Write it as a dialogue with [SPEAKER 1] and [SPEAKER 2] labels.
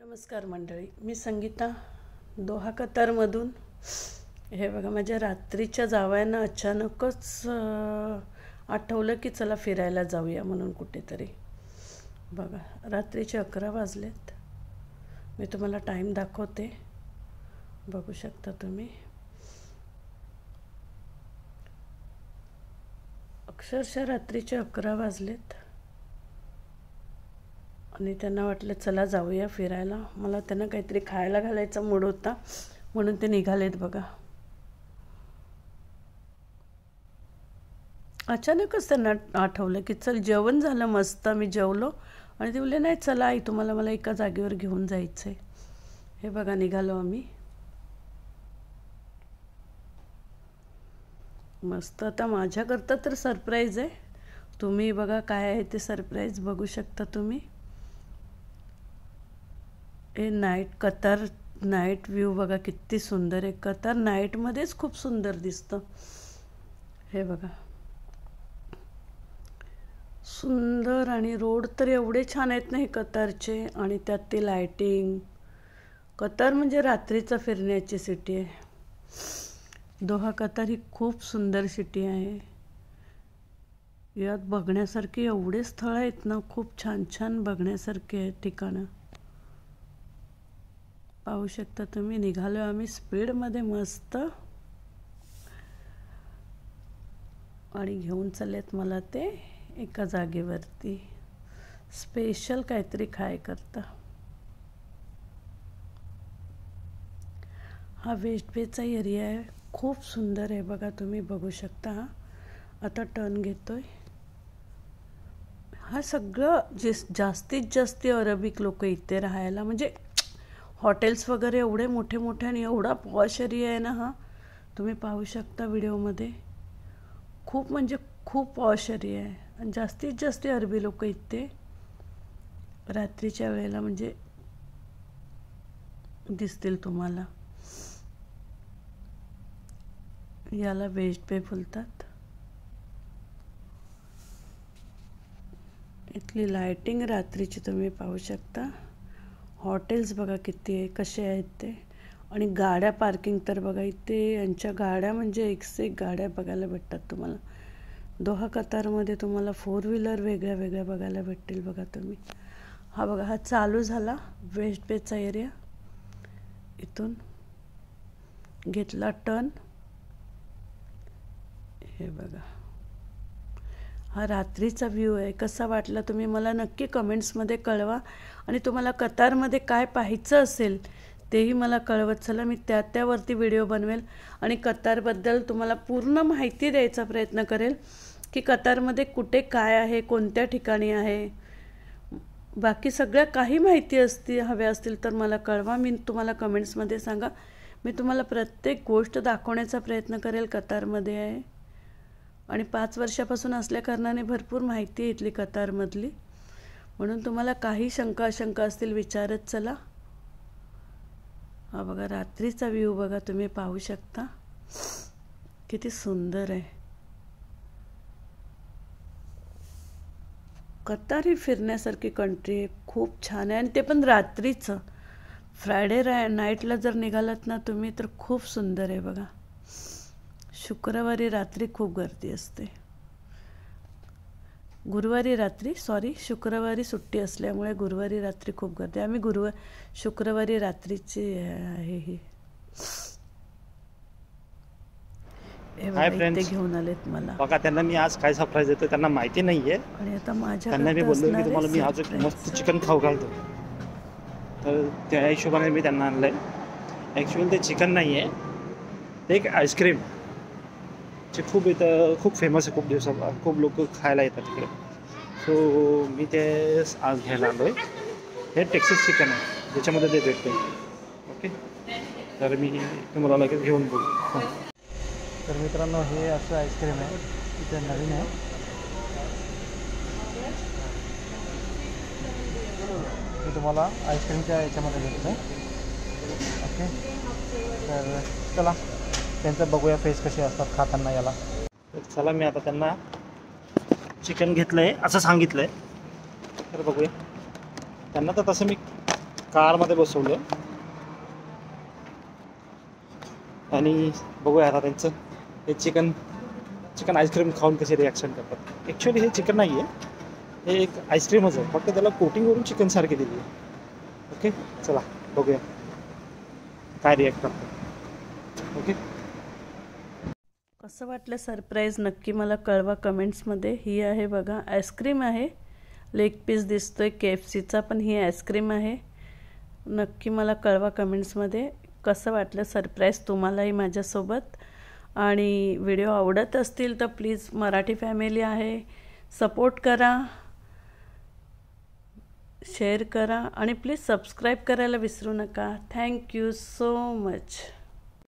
[SPEAKER 1] नमस्कार मंडळी, मी संगीता दोहा कतारमधून. हे बघा, माझ्या रात्रीच्या जावयांना अचानकच आठवलं की चला फिरायला जाऊया म्हणून कुठेतरी. बघा, रात्रीचे 11 वाजलेत. मी तुम्हाला टाईम दाखवते, बघू शकता तुम्ही. अक्षरशः रात्रीचे 11 वाजलेत आणि त्यांना वाटलं चला जाऊया फिरायला. मला त्यांना काहीतरी खायला घालायचा मूड होता म्हणून ते निघालेत. बघा, अचानकच त्यांना आठवलं की चल जेवण झालं मस्त, मी जेवलो आणि ते बोलले नाही चला आई तुम्हाला मला एका जागेवर घेऊन जायचं आहे. हे बघा, निघालो आम्ही मस्त. आता माझ्याकरता तर सरप्राईज आहे. तुम्ही बघा काय आहे ते सरप्राईज, बघू शकता तुम्ही. हे कतार नाईट व्ह्यू बघा किती सुंदर आहे. कतार नाईटमध्येच खूप सुंदर दिसतं. हे बघा, सुंदर. आणि रोड तर एवढे छान आहेत ना हे कतारचे, आणि त्यात ते लायटिंग. कतार म्हणजे रात्रीचा फिरण्याची सिटी आहे. दोहा कतार ही खूप सुंदर सिटी आहे. यात बघण्यासारखे एवढे स्थळ आहेत ना, खूप छान छान बघण्यासारखे आहेत ठिकाणं. पाहू शकता तुम्ही. निघालो आम्ही स्पीडमध्ये मस्त, आणि घेऊन चाललेत मला ते एका जागेवरती स्पेशल काहीतरी खाय करता. हा वेस्ट बेचा एरिया आहे, खूप सुंदर आहे. बघा तुम्ही बघू शकता. आता टर्न घेतोय. हा सगळं जास्तीत जास्त अरबिक लोक इथे राहायला, म्हणजे हॉटेल्स वगैरे एवढे मोठे मोठे आणि एवढा पॉश एरिया आहे ना हा. तुम्ही पाहू शकता व्हिडिओमध्ये. खूप म्हणजे खूप पॉश एरिया आहे आणि जास्तीत जास्त अरबी लोक इथे रात्रीच्या वेळेला म्हणजे दिसतील तुम्हाला. याला वेस्ट बे बोलतात. इथली लाइटिंग रात्रीची तुम्ही पाहू शकता. हॉटेल्स बघा किती आहे, कसे आहेत ते. आणि गाड्या पार्किंग तर बघा इथे यांच्या गाड्या म्हणजे एक से एक गाड्या बघायला भेटतात तुम्हाला. दोहा कतारमध्ये तुम्हाला 4 व्हीलर वेगळ्या वेगळ्या बघायला भेटतील. बघा तुम्ही. हा बघा, हा चालू झाला वेस्ट बेचा एरिया. इथून घेतला टर्न. हे बघा, हा रात्रीचा व्ह्यू आहे. कसा वाटला तुम्ही मला नक्की कमेंट्समध्ये कळवा. आणि तुम्हाला कतारमध्ये काय पाहायचं असेल तेही मला कळवत चला. मी त्यावरती व्हिडिओ बनवेल आणि कतारबद्दल तुम्हाला पूर्ण माहिती द्यायचा प्रयत्न करेल की कतारमध्ये कुठे काय आहे, कोणत्या ठिकाणी आहे. बाकी सगळ्या काही माहिती हव्या असतील तर मला कळवा. मी तुम्हाला कमेंट्समध्ये सांगा. मी तुम्हाला प्रत्येक गोष्ट दाखवण्याचा प्रयत्न करेल कतारमध्ये आहे. आणि 5 वर्षापासून असल्या कारणाने भरपूर माहिती आहे इथली कतारमधली. म्हणून तुम्हाला काही शंका असतील विचारत चला. हा बघा, रात्रीचा व्ह्यू बघा तुम्ही पाहू शकता किती सुंदर आहे. कतार ही फिरण्यासारखी कंट्री आहे, खूप छान आहे. आणि ते पण रात्रीचं. फ्रायडे नाईटला जर निघालात ना तुम्ही तर खूप सुंदर आहे. बघा, शुक्रवारी रात्री खूप गर्दी असते. शुक्रवारी सुट्टी असल्यामुळे गुरुवारी रात्री खूप गर्दी. आम्ही शुक्रवारी रात्रीची आहे ही. ते घेऊन आलेत मला.
[SPEAKER 2] बघा, त्यांना मी आज काय सरप्राईज देतो त्यांना माहिती नाहीये.
[SPEAKER 1] आणि आता माझ्या
[SPEAKER 2] त्यांना मी बोललो की तुम्हाला मी आज मस्त चिकन खाऊ घालतो. तर त्या हिशोबाने मी त्यांना आणलंय. ॲक्च्युअली ते चिकन नाही आहे, ते एक आईस्क्रीम जे खूप इथं खूप फेमस आहे. खूप दिवसाला खूप लोक खायला येतात तिकडे. सो मी ते आज घ्यायला आलो आहे. हे टेक्सास चिकन आहे, ज्याच्यामध्ये ते भेटते. ओके, तर मी तुम्हाला लगेच घेऊन बोलू. तर मित्रांनो, हे असं आईस्क्रीम आहे, इथे नवीन आहे. मी तुम्हाला आईस्क्रीमच्या याच्यामध्ये भेटतं. ओके, तर चला त्यांचं बघूया फेस कसे असतात खाताना याला. तर चला, मी आता त्यांना चिकन घेतलं आहे असं सांगितलं आहे, तर बघूया. त्यांना तर तसं मी कारमध्ये बसवलं आणि बघूया आता त्यांचं हे चिकन आईस्क्रीम खाऊन कसे रिॲक्शन करतात. ॲक्च्युली हे चिकन नाही आहे, हे एक आईस्क्रीमच आहे, फक्त त्याला कोटिंगवरून चिकन सारखी दिली आहे. ओके, चला बघूया काय रिॲक्ट करतात. ओके,
[SPEAKER 1] कसं वाटलं सरप्राईज नक्की मला कळवा कमेंट्समध्ये. ही आहे बघा आईस्क्रीम आहे, लेग पीस दिसतोय KFCचा, पण ही आईस्क्रीम आहे. नक्की मला कळवा कमेंट्समध्ये कसं वाटलं सरप्राईज तुम्हालाही माझ्यासोबत. आणि व्हिडिओ आवडत असतील तर प्लीज मराठी फॅमिली आहे, सपोर्ट करा, शेअर करा आणि प्लीज सबस्क्राईब करायला विसरू नका. Thank you so much.